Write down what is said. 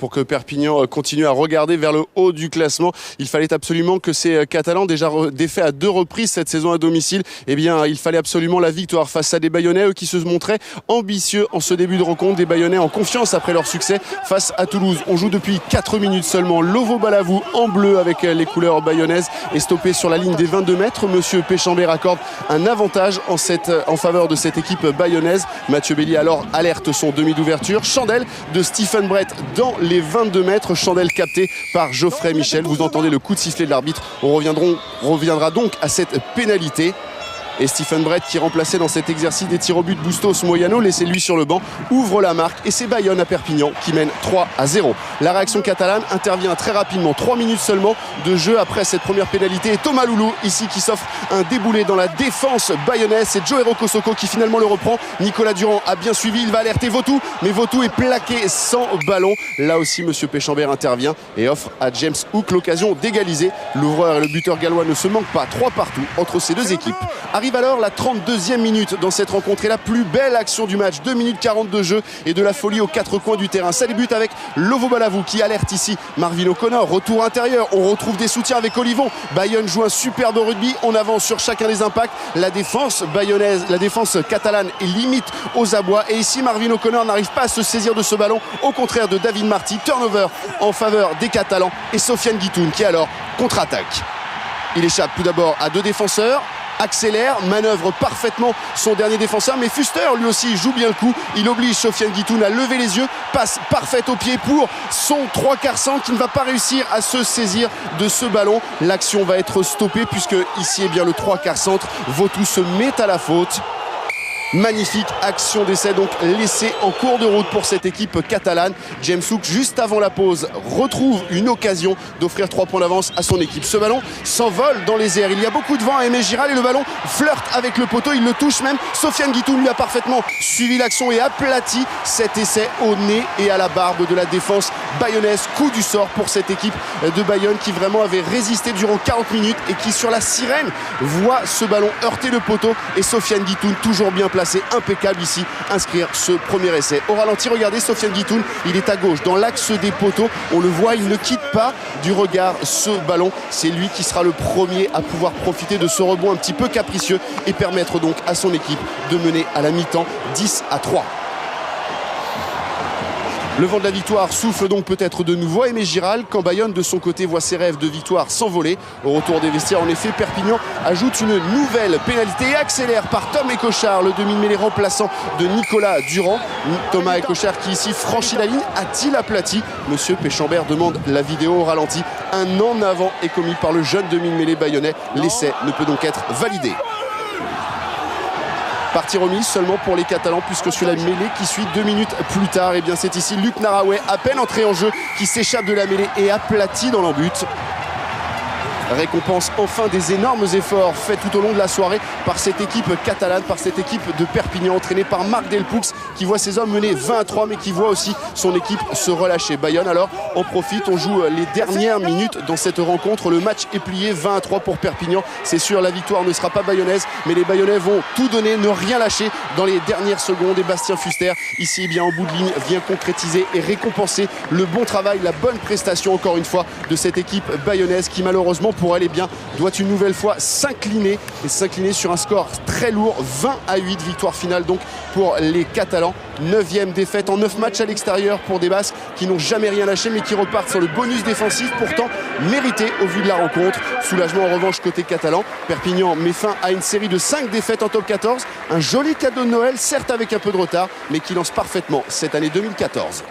pour que Perpignan continue à regarder vers le haut du classement. Il fallait absolument que ces Catalans, déjà défaits à 2 reprises cette saison à domicile, eh bien, il fallait absolument la victoire face à des Bayonnais, eux qui se montraient ambitieux en ce début de rencontre, des Bayonnais en confiance après leur succès face à Toulouse. On joue depuis 4 minutes seulement. Lovo Balavou en bleu avec les couleurs bayonnaises est stoppé sur la ligne des 22 mètres. Monsieur Péchambert accorde un avantage en faveur de cette équipe bayonnaise. Mathieu Belli alors alerte son demi d'ouverture. Chandelle de Stephen Brett dans les 22 mètres. Chandelle capté par Geoffrey Michel. Vous entendez le coup de sifflet de l'arbitre. On reviendra donc à cette pénalité. Et Stephen Brett, qui remplaçait dans cet exercice des tirs au but Bustos Moyano, laissé lui sur le banc, ouvre la marque et c'est Bayonne à Perpignan qui mène 3-0. La réaction catalane intervient très rapidement, 3 minutes seulement de jeu après cette première pénalité. Et Thomas Loulou ici qui s'offre un déboulé dans la défense bayonnaise. C'est Joero Kosoko qui finalement le reprend. Nicolas Durand a bien suivi, il va alerter Vautou, mais Vautou est plaqué sans ballon. Là aussi, monsieur Péchambert intervient et offre à James Hook l'occasion d'égaliser. L'ouvreur et le buteur gallois ne se manquent pas, 3 partout entre ces deux équipes. Arrive alors la 32e minute dans cette rencontre et la plus belle action du match. 2 minutes 40 de jeu et de la folie aux 4 coins du terrain. Ça débute avec Lovo Balavou qui alerte ici Marvin O'Connor. Retour intérieur, on retrouve des soutiens avec Olivon. Bayonne joue un superbe rugby, on avance sur chacun des impacts. La défense bayonnaise, la défense catalane est limite aux abois. Et ici Marvin O'Connor n'arrive pas à se saisir de ce ballon, au contraire de David Marty. Turnover en faveur des Catalans et Sofiane Guitoun qui alors contre-attaque. Il échappe tout d'abord à 2 défenseurs, accélère, manœuvre parfaitement son dernier défenseur, mais Fuster lui aussi joue bien le coup. Il oblige Sofiane Guitoun à lever les yeux, passe parfaite au pied pour son 3/4 centre qui ne va pas réussir à se saisir de ce ballon. L'action va être stoppée puisque ici, eh bien, le 3/4 centre, Vautou se met à la faute. Magnifique action d'essai donc laissée en cours de route pour cette équipe catalane. James Hook, juste avant la pause, retrouve une occasion d'offrir 3 points d'avance à son équipe. Ce ballon s'envole dans les airs. Il y a beaucoup de vent à Aimé Giral et le ballon flirte avec le poteau. Il le touche même. Sofiane Guitoun lui a parfaitement suivi l'action et aplati cet essai au nez et à la barbe de la défense bayonnaise. Coup du sort pour cette équipe de Bayonne qui vraiment avait résisté durant 40 minutes et qui sur la sirène voit ce ballon heurter le poteau et Sofiane Guitoun toujours bien placé, impeccable ici, inscrire ce premier essai. Au ralenti, regardez Sofiane Guitoun, il est à gauche dans l'axe des poteaux, on le voit, il ne quitte pas du regard ce ballon. C'est lui qui sera le premier à pouvoir profiter de ce rebond un petit peu capricieux et permettre donc à son équipe de mener à la mi-temps 10-3. Le vent de la victoire souffle donc peut-être de nouveau à Aimé Giral quand Bayonne de son côté voit ses rêves de victoire s'envoler. Au retour des vestiaires, en effet, Perpignan ajoute une nouvelle pénalité et accélère par Tom Écochard, le demi-mêlée remplaçant de Nicolas Durand. Thomas Écochard qui ici franchit la ligne, a-t-il aplati? Monsieur Péchambert demande la vidéo au ralenti. Un en avant est commis par le jeune demi-mêlée bayonnais. L'essai ne peut donc être validé. Partie remise seulement pour les Catalans puisque sur la mêlée qui suit 2 minutes plus tard, et bien c'est ici Luc Naraway, à peine entré en jeu, qui s'échappe de la mêlée et aplati dans l'embut. Récompense enfin des énormes efforts faits tout au long de la soirée par cette équipe catalane, par cette équipe de Perpignan entraînée par Marc Delpoux qui voit ses hommes mener 20-3 mais qui voit aussi son équipe se relâcher. Bayonne alors en profite, on joue les dernières minutes dans cette rencontre. Le match est plié 20-3 pour Perpignan. C'est sûr, la victoire ne sera pas bayonnaise mais les Bayonnais vont tout donner, ne rien lâcher dans les dernières secondes. Et Bastien Fuster ici, eh bien, en bout de ligne, vient concrétiser et récompenser le bon travail, la bonne prestation encore une fois de cette équipe bayonnaise qui malheureusement pour elle, eh bien, doit une nouvelle fois s'incliner sur un score très lourd, 20-8, victoire finale donc pour les Catalans. 9e défaite en 9 matchs à l'extérieur pour des Basques qui n'ont jamais rien lâché mais qui repartent sur le bonus défensif pourtant mérité au vu de la rencontre. Soulagement en revanche côté catalan. Perpignan met fin à une série de 5 défaites en top 14. Un joli cadeau de Noël, certes avec un peu de retard, mais qui lance parfaitement cette année 2014.